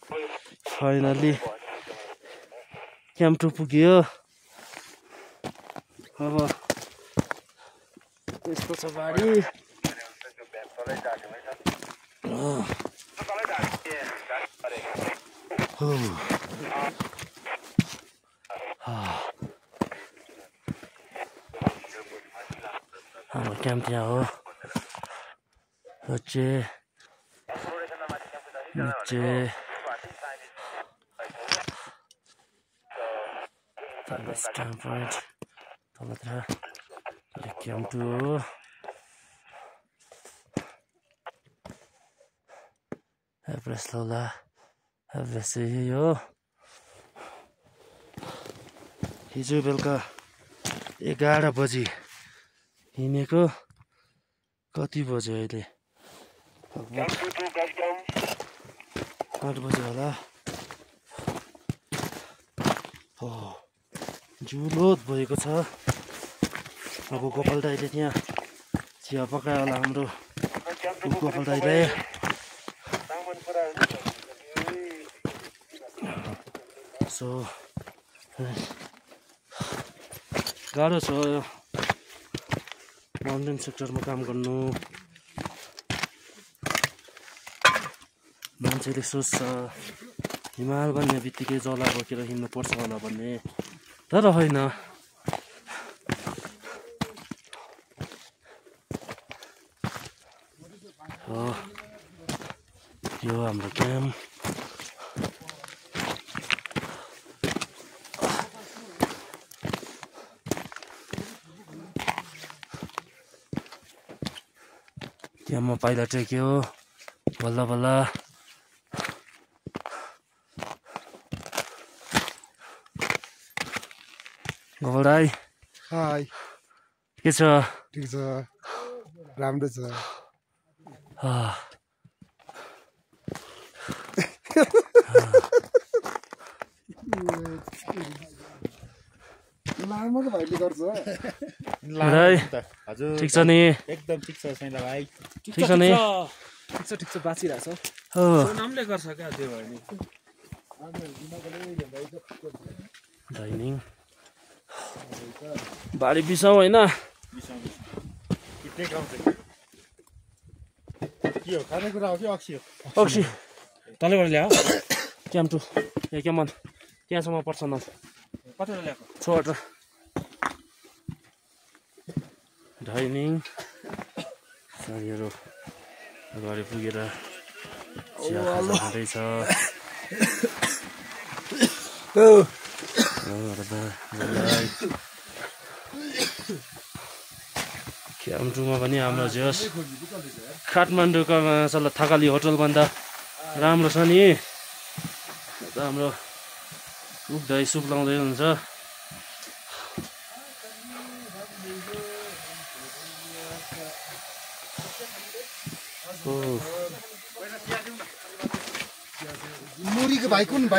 Finally camp 2 पुग्यो। अब यस्तो छ बारी। हाम्रो क्याम्प यहाँ हो। नीचे स्ट्यान्ड पोइन्ट तलतिर क्याम्प 2 हो। एभरेस्ट लौला एभरेस्ट यही हो। हिजो बेलुका 11 बजी हिँडेको, कति बज्यो अहिले? 8 बजी होला। जुलोत भएको छ। अब गोपाल दाइले त्यहाँ चिया पकायो होला हाम्रो गोपाल दाइले। सो गाह्रो छ माउन्टेन सेक्टरमा काम गर्नु। मान्छेले सोच्छ हिमाल भन्ने बित्तिकै जला बोकेर हिँड्नु पर्छ होला भन्ने, तर होइन। यो हाम्रो क्याम्प। क्याम्पमा पाइला टेक्यो बल्ल बल्ल। गोपाल दाइ हाई, के छ? ठिक छ, राम्रो छ। लामो त भाइले गर्छ। हजुर ठिक छ नि? एकदम ठिक छ सैला भाइ। ठिक छ नि? ठिक छ बाँचिरहेछ। नामले गर्छ क्या त्यो भाइले। डाइनिङ बारी बिसाउ होइन? के हो, खानेकुरा हो कि अक्सी हो? अक्सी तलैबाट ल्याऊ। क्याम्प 2 ए क्याम्प 1 त्यहाँसम्म पर्छ न। कतिवटा ल्याएको? छोट डाइनिङ साथीहरू अगाडि पुगेर चिया खाँदैछ। क्याम्प 2 मा पनि हाम्रो जस काठमाडौँको मासल्ला थकाली होटलभन्दा राम्रो छ नि। हाम्रो उक्दै सुप लाउँदै हुन्छ। मुरीको भाइ कुन भाइ?